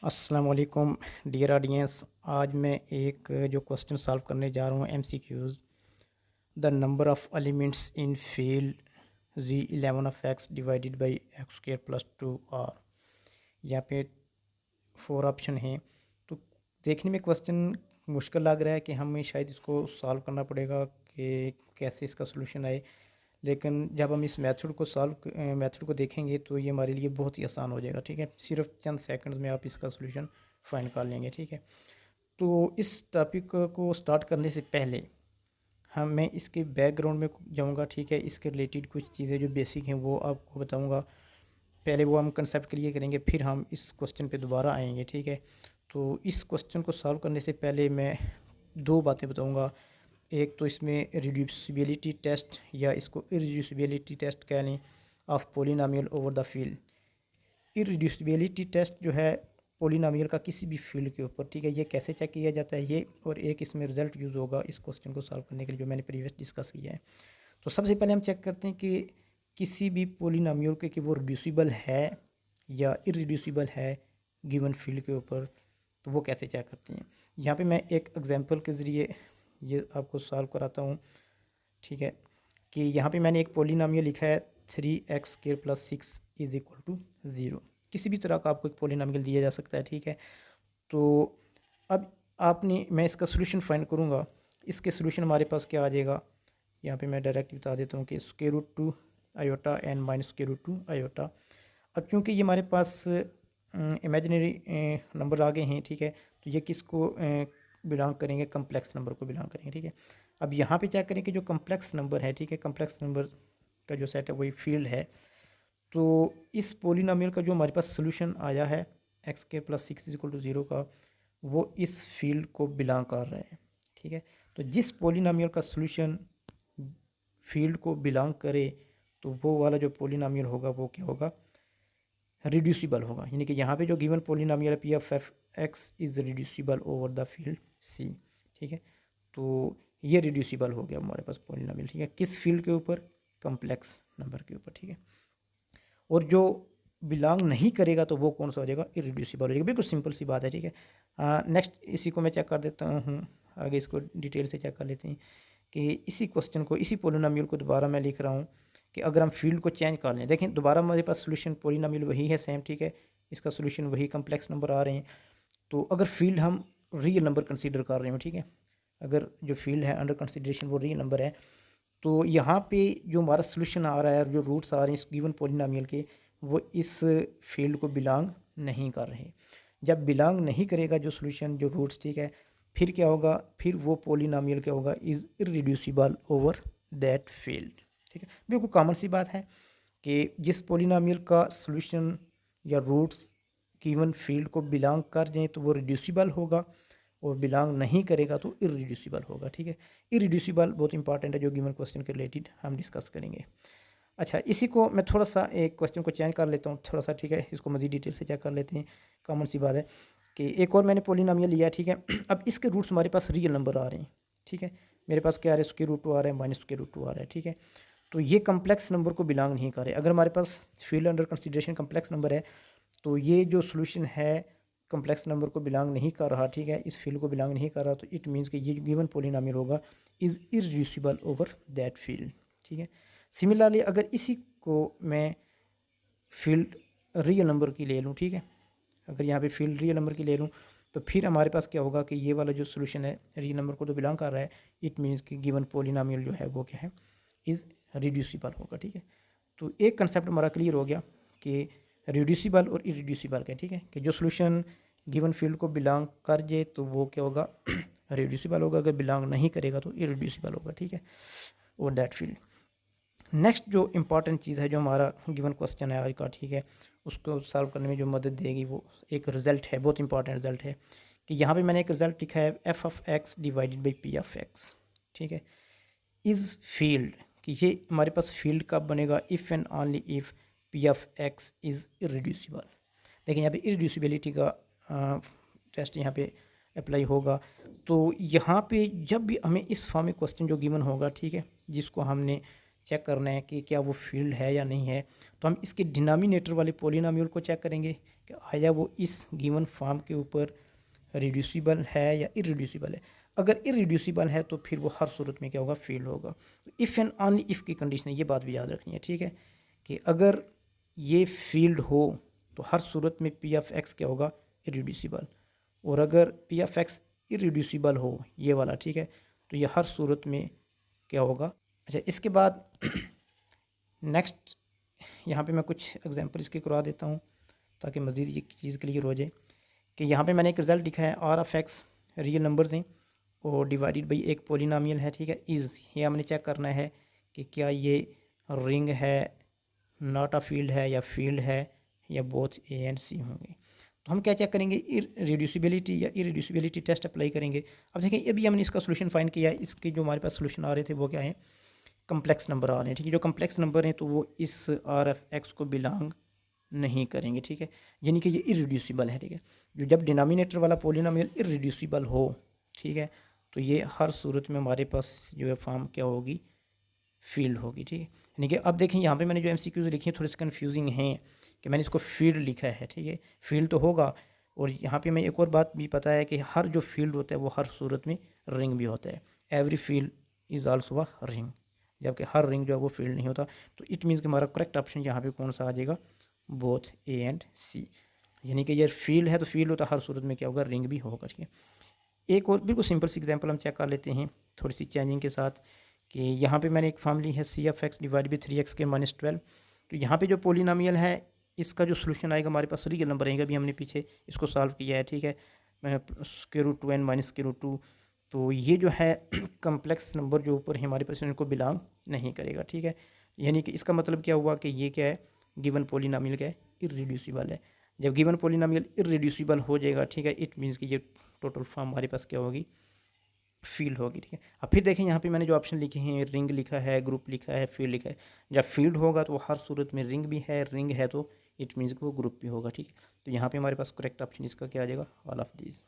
अस्सलाम वालेकुम dear audience. आज मैं एक जो क्वेश्चन सॉल्व करने जा रहा हूँ MCQs। The number of elements in field Z11 of x divided by x square plus 2r। यहाँ पे 4 ऑप्शन हैं। तो देखने में क्वेश्चन मुश्किल लग रहा है कि हमें शायद इसको सॉल्व करना पड़ेगा कि कैसे इसका सोल्यूशन आए, लेकिन जब हम इस मेथड को देखेंगे तो ये हमारे लिए बहुत ही आसान हो जाएगा। ठीक है, सिर्फ चंद सेकंड्स में आप इसका सोल्यूशन फाइंड कर लेंगे। ठीक है, तो इस टॉपिक को स्टार्ट करने से पहले मैं इसके बैकग्राउंड में जाऊंगा। ठीक है, इसके रिलेटेड कुछ चीज़ें जो बेसिक हैं वो आपको बताऊंगा। पहले वो हम कंसेप्ट क्लियर करेंगे, फिर हम इस क्वेश्चन पे दोबारा आएंगे। ठीक है, तो इस क्वेश्चन को सॉल्व करने से पहले मैं दो बातें बताऊंगा। एक तो इसमें रिड्यूसिबिलिटी टेस्ट या इसको इरिड्यूसिबिलिटी टेस्ट कह लें of polynomial over the field. Irreducibility test जो है पोलिनोमियल का किसी भी फील्ड के ऊपर, ठीक है, ये कैसे चेक किया जाता है ये, और एक इसमें रिजल्ट यूज़ होगा इस क्वेश्चन को सॉल्व करने के लिए जो मैंने प्रीवियस डिस्कस किया है। तो सबसे पहले हम चेक करते हैं कि किसी भी पोलिनोमियल के कि वो रिड्यूसिबल है या इरिड्यूसिबल है गिवन फील्ड के ऊपर। तो वो कैसे चेक करते हैं, यहाँ पे मैं एक एग्जांपल के ज़रिए ये आपको सॉल्व कराता हूँ। ठीक है, कि यहाँ पे मैंने एक पोलिनोमियल लिखा है 3x² + 6 = 0। किसी भी तरह का आपको एक पोलिनोमियल दिया जा सकता है। ठीक है, तो अब मैं इसका सोल्यूशन फाइंड करूँगा। इसके सोल्यूशन हमारे पास क्या आ जाएगा, यहाँ पे मैं डायरेक्ट बता देता हूँ कि √2 आयोटा एन माइनस √2 आयोटा। अब क्योंकि ये हमारे पास इमेजिनरी नंबर आ गए हैं, ठीक है, तो ये किसको बिलोंग करेंगे, कम्प्लेक्स नंबर को बिलोंग करेंगे। ठीक है, अब यहाँ पे चेक करें कि जो कम्प्लेक्स नंबर है, ठीक है, कम्प्लेक्स नंबर का जो सेट है वही फील्ड है। तो इस पोलिनोमियल का जो हमारे पास सोल्यूशन आया है x² + 6 = 0 का, वो इस फील्ड को बिलोंग कर रहा है। ठीक है, तो जिस पोलिनोमियल का सोल्यूशन फील्ड को बिलोंग करे तो वो वाला जो पोलिनोमियल होगा वो क्या होगा, रिड्यूसिबल होगा। यानी कि यहाँ पे जो गिवन पोलिनोमियल है p(f(x) is reducible over the field C। ठीक है, तो ये रिड्यूसिबल हो गया हमारे पास पोलिनोमियल। ठीक है, किस फील्ड के ऊपर, कम्प्लेक्स नंबर के ऊपर। ठीक है, और जो बिलोंग नहीं करेगा तो वो कौन सा हो जाएगा, इरिड्यूसिबल हो जाएगा। बिल्कुल सिंपल सी बात है। ठीक है, नेक्स्ट इसी को मैं चेक कर देता हूँ, आगे इसको डिटेल से चेक कर लेते हैं कि इसी क्वेश्चन को, इसी पोलिनोमियल को दोबारा मैं लिख रहा हूँ कि अगर हम फील्ड को चेंज कर लें, देखें दोबारा हमारे पास सोल्यूशन पोलिनोमियल वही है सेम। ठीक है, इसका सोल्यूशन वही कम्प्लेक्स नंबर आ रहे हैं। तो अगर फील्ड हम रियल नंबर कंसीडर कर रहे हो, ठीक है, अगर जो फील्ड है अंडर कंसिडरेशन वो रियल नंबर है, तो यहाँ पे जो हमारा सोल्यूशन आ रहा है और जो रूट्स आ रहे हैं इस गिवन पोलिनोमियल के, वो इस फील्ड को बिलोंग नहीं कर रहे। जब बिलोंग नहीं करेगा जो सोल्यूशन, जो रूट्स, ठीक है, फिर क्या होगा, फिर वो पोलिनोमियल क्या होगा, is irreducible over that field. ठीक है, बिल्कुल कॉमन सी बात है कि जिस पोलिनोमियल का सोल्यूशन या रूट्स गिवन फील्ड को बिलोंग कर जाएँ तो वो रिड्यूसिबल होगा, और बिलोंग नहीं करेगा तो इरिड्यूसिबल होगा। ठीक है, इरिड्यूसिबल बहुत इंपॉर्टेंट है जो गिवन क्वेश्चन के रिलेटेड हम डिस्कस करेंगे। अच्छा, इसी को मैं थोड़ा सा एक क्वेश्चन को चेंज कर लेता हूँ थोड़ा सा। ठीक है, इसको मज़ीद डिटेल से चेक कर लेते हैं। कॉमन सी बात है कि एक और मैंने पोलिनोमियल लिया। ठीक है, अब इसके रूट्स हमारे पास रियल नंबर आ रहे हैं। ठीक है, मेरे पास क्या आ रहा है, √2 आ रहा है, -√2 आ रहा है। ठीक है, तो ये कम्प्लेक्स नंबर को बिलोंग नहीं कर रहे। अगर हमारे पास field under consideration complex number है तो ये जो सोल्यूशन है कम्प्लेक्स नंबर को बिलोंग नहीं कर रहा। ठीक है, इस फील्ड को बिलोंग नहीं कर रहा, तो इट मीन्स कि ये जो गिवन पोलिनोमियल होगा is irreducible over that field. ठीक है, सिमिलरली अगर इसी को मैं फील्ड रियल नंबर की ले लूँ, ठीक है, अगर यहाँ पे फील्ड रियल नंबर की ले लूँ तो फिर हमारे पास क्या होगा कि ये वाला जो सोल्यूशन है रियल नंबर को तो बिलोंग कर रहा है, इट मीन्स कि गिवन पोलिनोमियल जो है वो क्या है, इज़ रिड्यूसिबल होगा। ठीक है, तो एक कंसेप्ट हमारा क्लियर हो गया कि रिड्यूसिबल और इरिड्यूसिबल का। ठीक है, कि जो सोल्यूशन गिवन फील्ड को बिलोंग कर जाए तो वो क्या होगा, रिड्यूसिबल होगा, अगर बिलोंग नहीं करेगा तो इरिड्यूसिबल होगा। ठीक है, और दैट फील्ड। नेक्स्ट जो इंपॉर्टेंट चीज़ है जो हमारा गिवन क्वेश्चन है आज का, ठीक है, उसको सॉल्व करने में जो मदद देगी वो एक रिज़ल्ट है, बहुत इंपॉर्टेंट रिज़ल्ट है। कि यहाँ पे मैंने एक रिज़ल्ट लिखा है f(x) डिवाइडेड बाई p(x). ठीक है, इज़ फील्ड, कि ये हमारे पास फील्ड कब बनेगा, if and only if p(x) is irreducible. देखिए यहाँ पे इरिड्यूसिबिलिटी का टेस्ट यहाँ पे अप्लाई होगा। तो यहाँ पे जब भी हमें इस फॉर्म में क्वेश्चन जो गिवन होगा, ठीक है, जिसको हमने चेक करना है कि क्या वो फील्ड है या नहीं है, तो हम इसके डिनोमिनेटर वाले पोलिनोमियल को चेक करेंगे कि आया वो इस गिवन फॉर्म के ऊपर रिड्यूसिबल है या इरिड्यूसिबल है। अगर इरिड्यूसिबल है तो फिर वो हर सूरत में क्या होगा, फील्ड होगा। इफ़ एंड ओनली इफ़ की कंडीशन है, ये बात भी याद रखनी है, ठीक है, कि अगर ये फील्ड हो तो हर सूरत में पी ऑफ एक्स क्या होगा, इरिड्यूसिबल। और अगर पी ऑफ एक्स इरिड्यूसिबल हो, ये वाला, ठीक है, तो ये हर सूरत में क्या होगा। अच्छा, इसके बाद नेक्स्ट यहाँ पे मैं कुछ एग्जांपल इसके करवा देता हूँ ताकि मज़ीद ये चीज़ क्लियर हो जाए कि यहाँ पे मैंने एक रिज़ल्ट लिखा है, R of x real numbers हैं और डिवाइडेड बाई एक पोलिनोमियल है, ठीक है, इज़, ये हमने चेक करना है कि क्या ये रिंग है, नॉट अ फील्ड है, या फील्ड है, या बोथ ए एंड सी होंगे। तो हम क्या चेक करेंगे, रिड्यूसिबिलिटी या इरिड्यूसिबिलिटी टेस्ट अप्लाई करेंगे। अब देखें, अभी हमने इसका सोल्यूशन फाइंड किया है, इसके जो हमारे पास सोल्यूशन आ रहे थे वो क्या है, कम्प्लेक्स नंबर आ रहे हैं, ठीक है। जो कम्प्लेक्स नंबर हैं तो वो इस आर एफ एक्स को बिलोंग नहीं करेंगे, ठीक है, यानी कि ये इरिड्यूसिबल है, ठीक है। जो जब डिनोमिनेटर वाला पोलिनोमियल इरिड्यूसिबल हो, ठीक है, तो ये हर सूरत में हमारे पास जो है फॉर्म क्या होगी, फील्ड होगी, ठीक है। यानी कि अब देखें यहाँ पे मैंने जो एमसीक्यूज लिखे हैं थोड़े से कन्फ्यूजिंग हैं कि मैंने इसको फील्ड लिखा है, ठीक है, फील्ड तो होगा। और यहाँ पे मैं एक और बात भी पता है कि हर जो फील्ड होता है वो हर सूरत में रिंग भी होता है, every field is also a ring, जबकि हर रिंग जो है वो फील्ड नहीं होता। तो इट मीन्स कि हमारा करेक्ट ऑप्शन यहाँ पे कौन सा आ जाएगा, बोथ ए एंड सी, यानी कि ये फील्ड है तो फील्ड होता है, हर सूरत में क्या होगा, रिंग भी होगा, ठीक है। एक और बिल्कुल सिंपल सी एग्जांपल हम चेक कर लेते हैं थोड़ी सी चेंजिंग के साथ कि यहाँ पे मैंने एक फॉर्म ली है C F x divide by 3x के -12। तो यहाँ पे जो पोलिनोमियल है इसका जो सोल्यूशन आएगा हमारे पास रियल नंबर आएगा, अभी हमने पीछे इसको सॉल्व किया है, ठीक है, √2 n -√2। तो ये जो है कम्प्लेक्स नंबर जो ऊपर है हमारे पास इनको बिलोंग नहीं करेगा, ठीक है। यानी कि इसका मतलब क्या हुआ कि ये क्या है, गिवन पोलिनोमियल क्या है, इरिड्यूसिबल है। जब गिवन पोलिनोमियल इरिड्यूसिबल हो जाएगा, ठीक है, इट मीन्स कि ये टोटल फॉर्म हमारे पास क्या होगी, फील्ड होगी, ठीक है। अब फिर देखें यहाँ पे मैंने जो ऑप्शन लिखे हैं, रिंग लिखा है, ग्रुप लिखा है, फील्ड लिखा है। जब फील्ड होगा तो हर सूरत में रिंग भी है, रिंग है तो इट मीन्स कि वो ग्रुप भी होगा, ठीक है। तो यहाँ पे हमारे पास करेक्ट ऑप्शन इसका क्या आ जाएगा, ऑल ऑफ दीज।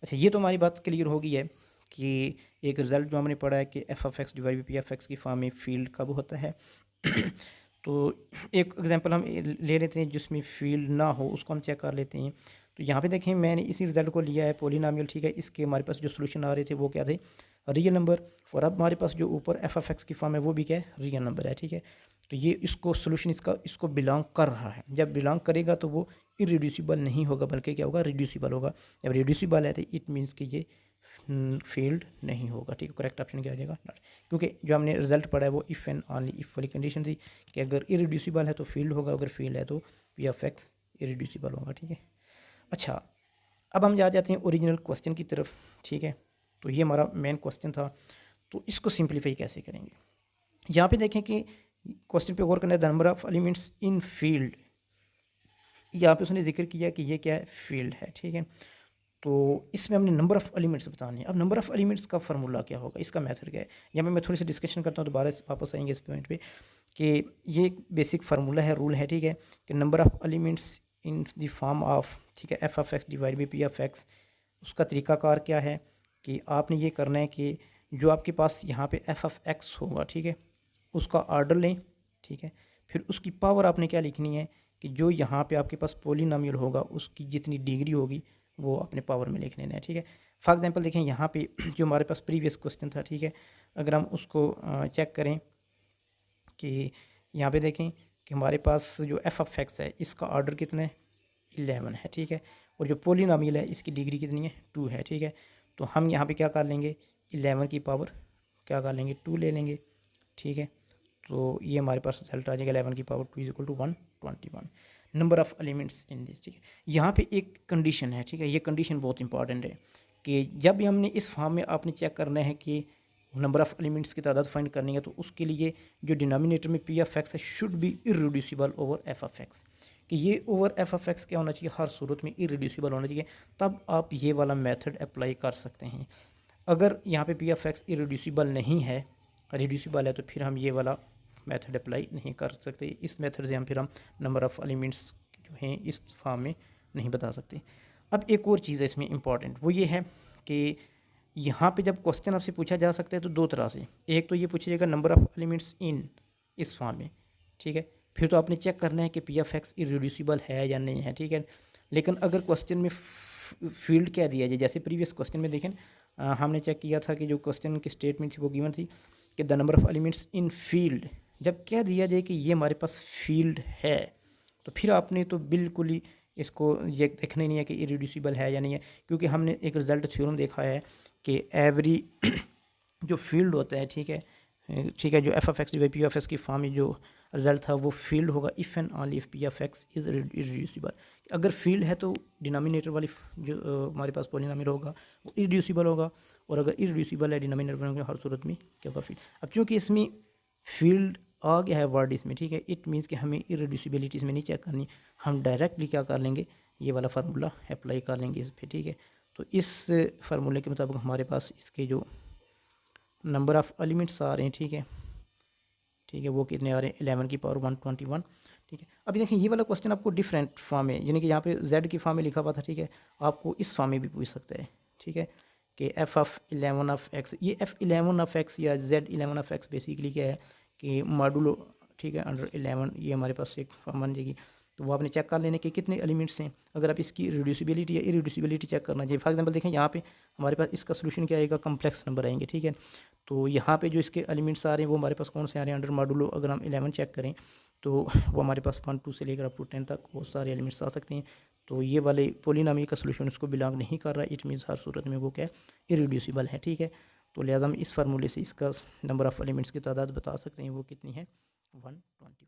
अच्छा, ये तो हमारी बात क्लियर हो गई है कि एक रिजल्ट जो हमने पढ़ा है कि F of x divide by P of x की फॉर्म में फील्ड कब होता है। तो एक एग्जांपल हम ले लेते हैं जिसमें फील्ड ना हो, उसको हम चेक कर लेते हैं। तो यहाँ पे देखें मैंने इसी रिजल्ट को लिया है पोलिनोमियल, ठीक है, इसके हमारे पास जो सोल्यूशन आ रहे थे वो क्या थे, रियल नंबर। और अब हमारे पास जो ऊपर एफ ऑफ एक्स की फॉर्म है वो भी क्या है, रियल नंबर है, ठीक है। तो ये इसको सोल्यूशन इसको बिलोंग कर रहा है। जब बिलोंग करेगा तो वो इरिड्यूसिबल नहीं होगा बल्कि क्या होगा, रिड्यूसिबल होगा। जब रिड्यूसिबल है तो इट मीन्स कि ये फील्ड नहीं होगा, ठीक है। करेक्ट ऑप्शन क्या आ जाएगा, नॉट, क्योंकि जो हमने रिजल्ट पढ़ा है वो इफ़ एंड ओनली इफ़ वाली कंडीशन थी कि अगर इरिड्यूसिबल है तो फील्ड होगा, अगर फील्ड है तो पी ऑफ एक्स इरिड्यूसिबल होगा, ठीक है। अच्छा, अब हम जा जाते हैं ओरिजिनल क्वेश्चन की तरफ, ठीक है। तो ये हमारा मेन क्वेश्चन था, तो इसको सिंप्लीफाई कैसे करेंगे। यहाँ पे देखें कि क्वेश्चन पे गौर करना है, the number of elements in field, यहाँ पे उसने जिक्र किया कि ये क्या है, फील्ड है, ठीक है। तो इसमें हमने नंबर ऑफ़ एलिमेंट्स बताने हैं। अब नंबर ऑफ़ एलिमेंट्स का फार्मूला क्या होगा, इसका मेथड क्या है, यहाँ पे मैं थोड़ी सी डिस्कशन करता हूँ, दोबारा वापस आएंगे इस पॉइंट पे कि ये एक बेसिक फार्मूला है, रूल है, ठीक है, कि number of elements in the form of, ठीक है, F of x divide by P of x. उसका तरीकाकार क्या है कि आपने ये करना है कि जो आपके पास यहाँ पे एफ ऑफ एक्स होगा, ठीक है, उसका ऑर्डर लें, ठीक है, फिर उसकी पावर आपने क्या लिखनी है कि जो यहाँ पे आपके पास पोलिनोमियल होगा उसकी जितनी डिग्री होगी वो अपने पावर में लिख लेना है, ठीक है। फॉर एग्जांपल देखें यहाँ पे जो हमारे पास प्रीवियस क्वेश्चन था, ठीक है, अगर हम उसको चेक करें कि यहाँ पे देखें कि हमारे पास जो एफ ऑफ एक्स है इसका ऑर्डर कितना है, 11 है, ठीक है, और जो पोलिनोमियल है इसकी डिग्री कितनी है, 2 है, ठीक है। तो हम यहाँ पे क्या कर लेंगे, 11 की पावर क्या कर लेंगे, 2 ले लेंगे, ठीक है। तो ये हमारे पास रिजल्ट आ जाएगा 11 की power 2 = 121 number of elements in this, ठीक है। यहाँ पे एक कंडीशन है, ठीक है, ये कंडीशन बहुत इंपॉर्टेंट है कि जब भी हमने इस फॉर्म में आपने चेक करना है कि नंबर ऑफ़ एलिमेंट्स की तादाद फाइंड करनी है, तो उसके लिए जो डिनोमिनेटर में पी ऑफ एक्स है should be irreducible over F of x, कि ये ओवर एफ ऑफ एक्स क्या होना चाहिए, हर सूरत में इरिड्यूसिबल होना चाहिए, तब आप ये वाला मेथड अप्लाई कर सकते हैं। अगर यहाँ पे पी ऑफ एक्स इरिड्यूसिबल नहीं है, रिड्यूसिबल है, तो फिर हम ये वाला मेथड अप्लाई नहीं कर सकते। इस मेथड से हम नंबर ऑफ़ एलिमेंट्स जो हैं इस फॉर्म में नहीं बता सकते। अब एक और चीज़ है इसमें इम्पॉर्टेंट, वो ये है कि यहाँ पे जब क्वेश्चन आपसे पूछा जा सकता है तो दो तरह से, एक तो ये पूछा जाएगा नंबर ऑफ़ एलिमेंट्स इन इस फॉर्म में, ठीक है, फिर तो आपने चेक करना है कि पी ऑफ एक्स इरेड्यूसिबल है या नहीं है, ठीक है। लेकिन अगर क्वेश्चन में फील्ड क्या दिया जाए, जैसे प्रीवियस क्वेश्चन में देखें हमने चेक किया था कि जो क्वेश्चन की स्टेटमेंट थी वो गिवन थी कि the number of elements in field, जब क्या दिया जाए कि ये हमारे पास फील्ड है, तो फिर आपने तो बिल्कुल ही इसको ये देखना ही नहीं है कि इरेड्यूसिबल है या नहीं है, क्योंकि हमने एक रिजल्ट थ्योरम देखा है कि एवरी जो फील्ड होता है, ठीक है, जो F of x by P of x की फॉर्म में जो रिजल्ट था वो फील्ड होगा if and only if P of x is irreducible. अगर फील्ड है तो डिनोमिनेटर वाली जो हमारे पास पॉलिनोमियल होगा वो इरेड्यूसिबल होगा, और अगर इरेड्यूसिबल है डिनोमिनेटर में हर सूरत में क्या होगा फील्ड। अब चूँकि इसमें फील्ड आ गया है वर्ड इसमें, ठीक है, इट मीन्स कि हमें इरेड्यूसिबिलिटी इसमें नहीं चेक करनी, हम डायरेक्टली क्या कर लेंगे, ये वाला फार्मूला अप्लाई कर लेंगे इस पर, ठीक है। तो इस फार्मूले के मुताबिक हमारे पास इसके जो नंबर ऑफ़ एलिमेंट्स आ रहे हैं, ठीक है, वो कितने आ रहे हैं 11 की पावर 121, ठीक है। अभी देखें ये वाला क्वेश्चन आपको डिफरेंट फॉर्म में, यानी कि यहाँ पे जेड की फॉर्म में लिखा हुआ था, ठीक है, आपको इस फॉर्म में भी पूछ सकता है, ठीक है, कि एफ ऑफ 11 ऑफ एक्स, ये एफ 11 ऑफ एक्स या जेड 11 ऑफ एक्स बेसिकली क्या है कि मॉडुलो, ठीक है, अंडर 11, ये हमारे पास एक फॉर्म बन जाएगी। तो वो आपने चेक कर लेने के कितने एलिमेंट्स हैं, अगर आप इसकी रिड्यूसिबिलिटी या इरिड्यूसिबिलिटी चेक करना चाहिए। फॉर एग्जांपल देखें यहाँ पे हमारे पास इसका सोल्यूशन क्या आएगा, कम्प्लेक्स नंबर आएंगे, ठीक है। तो यहाँ पे जो इसके एलिमेंट्स आ रहे हैं वो हमारे पास कौन से आ रहे हैं अंडर मॉडुलो, अगर हम 11 चेक करें तो वो हमारे पास 1 2 से लेकर अप टू 10 तक बहुत सारे एलिमेंट्स आ सकते हैं। तो ये वाले पोलिनोमियल का सोल्यूशन उसको बिलोंग नहीं कर रहा है, इट मीन्स हर सूरत में वो क्या है, इरिड्यूसिबल है, ठीक है। तो लिहाजा हम इस फार्मूले से इसका नंबर ऑफ़ एलिमेंट्स की तादाद बता सकते हैं, वो कितनी है 120।